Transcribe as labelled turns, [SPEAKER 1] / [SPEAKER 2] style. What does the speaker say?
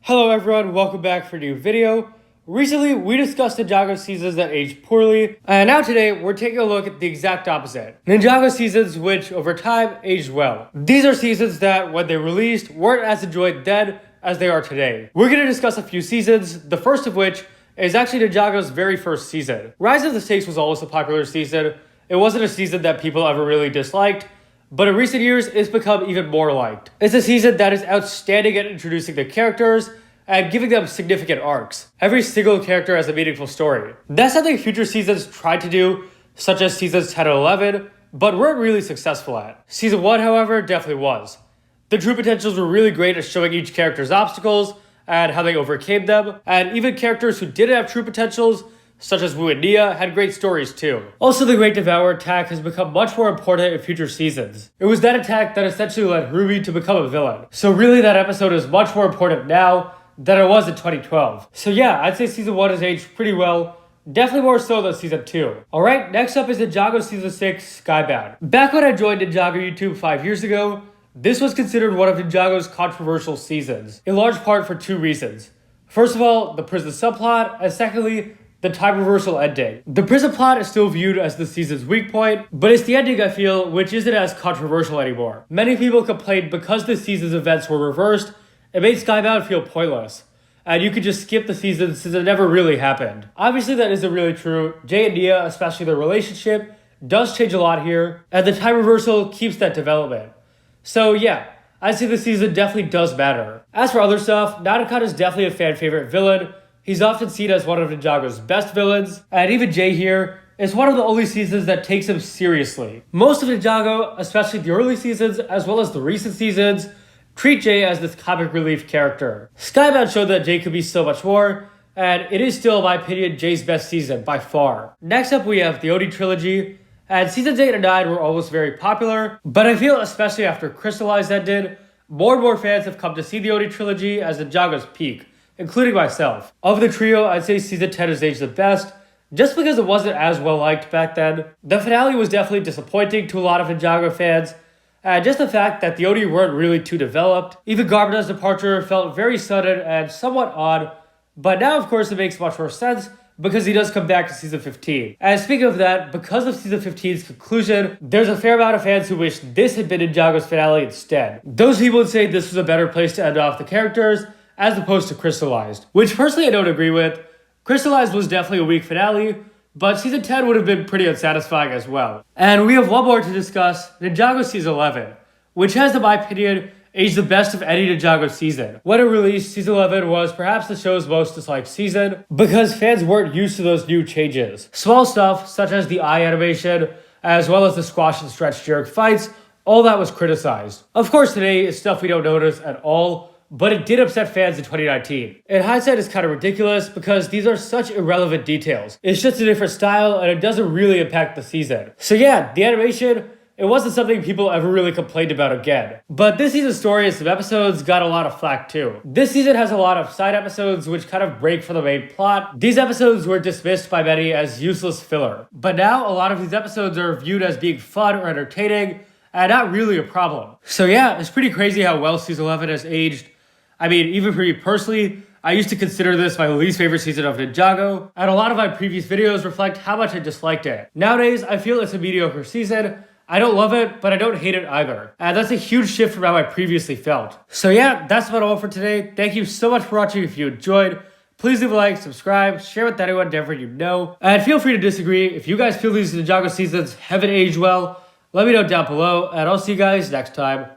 [SPEAKER 1] Hello everyone, welcome back for a new video. Recently, we discussed Ninjago seasons that aged poorly, and now today, we're taking a look at the exact opposite. Ninjago seasons which, over time, aged well. These are seasons that, when they released, weren't as enjoyed then as they are today. We're going to discuss a few seasons, the first of which is actually Ninjago's very first season. Rise of the Stakes was always a popular season. It wasn't a season that people ever really disliked, but in recent years, it's become even more liked. It's a season that is outstanding at introducing the characters and giving them significant arcs. Every single character has a meaningful story. That's something future seasons tried to do, such as seasons 10 and 11, but weren't really successful at. Season 1, however, definitely was. The true potentials were really great at showing each character's obstacles and how they overcame them, and even characters who didn't have true potentials, such as Wu and Nia, had great stories too. Also, the Great Devourer attack has become much more important in future seasons. It was that attack that essentially led Ruby to become a villain. So really that episode is much more important now than it was in 2012. So yeah, I'd say season 1 has aged pretty well. Definitely more so than season 2. Alright, next up is Ninjago season 6, Skybound. Back when I joined Ninjago YouTube 5 years ago, this was considered one of Ninjago's controversial seasons, in large part for two reasons. First of all, the prison subplot, and secondly, the time reversal ending. The prison plot is still viewed as the season's weak point, but it's the ending, I feel, which isn't as controversial anymore. Many people complained because the season's events were reversed, it made Skybound feel pointless, and you could just skip the season since it never really happened. Obviously that isn't really true. Jay and Nia, especially their relationship, does change a lot here, and the time reversal keeps that development. So yeah, I'd say the season definitely does matter. As for other stuff, Nanakon is definitely a fan favorite villain. He's often seen as one of Ninjago's best villains, and even Jay here is one of the only seasons that takes him seriously. Most of Ninjago, especially the early seasons as well as the recent seasons, treat Jay as this comic relief character. Skybound showed that Jay could be so much more, and it is still, in my opinion, Jay's best season by far. Next up we have the Oni trilogy, and seasons 8 and 9 were always very popular, but I feel especially after Crystallized ended, more and more fans have come to see the Oni trilogy as Ninjago's peak, including myself. Of the trio, I'd say season 10 has aged the best, just because it wasn't as well liked back then. The finale was definitely disappointing to a lot of Ninjago fans, and just the fact that the Oni weren't really too developed. Even Garbada's departure felt very sudden and somewhat odd, but now of course it makes much more sense because he does come back to season 15. And speaking of that, because of season 15's conclusion, there's a fair amount of fans who wish this had been Ninjago's finale instead. Those people would say this was a better place to end off the characters as opposed to Crystallized, which personally I don't agree with. Crystallized was definitely a weak finale, but season 10 would have been pretty unsatisfying as well. And we have one more to discuss, Ninjago season 11, which has, in my opinion, aged the best of any Ninjago season. When it released, season 11 was perhaps the show's most disliked season because fans weren't used to those new changes. Small stuff, such as the eye animation, as well as the squash and stretch jerk fights, all that was criticized. Of course, today is stuff we don't notice at all, but it did upset fans in 2019. In hindsight, it's kind of ridiculous because these are such irrelevant details. It's just a different style and it doesn't really impact the season. So yeah, the animation, it wasn't something people ever really complained about again. But this season's story and some episodes got a lot of flack too. This season has a lot of side episodes which kind of break from the main plot. These episodes were dismissed by many as useless filler. But now a lot of these episodes are viewed as being fun or entertaining and not really a problem. So yeah, it's pretty crazy how well season 11 has aged. I mean, even for me personally, I used to consider this my least favorite season of Ninjago, and a lot of my previous videos reflect how much I disliked it. Nowadays, I feel it's a mediocre season. I don't love it, but I don't hate it either. And that's a huge shift from how I previously felt. So yeah, that's about all for today. Thank you so much for watching. If you enjoyed, please leave a like, subscribe, share with anyone ever you know. And feel free to disagree. If you guys feel these Ninjago seasons haven't aged well, let me know down below, and I'll see you guys next time.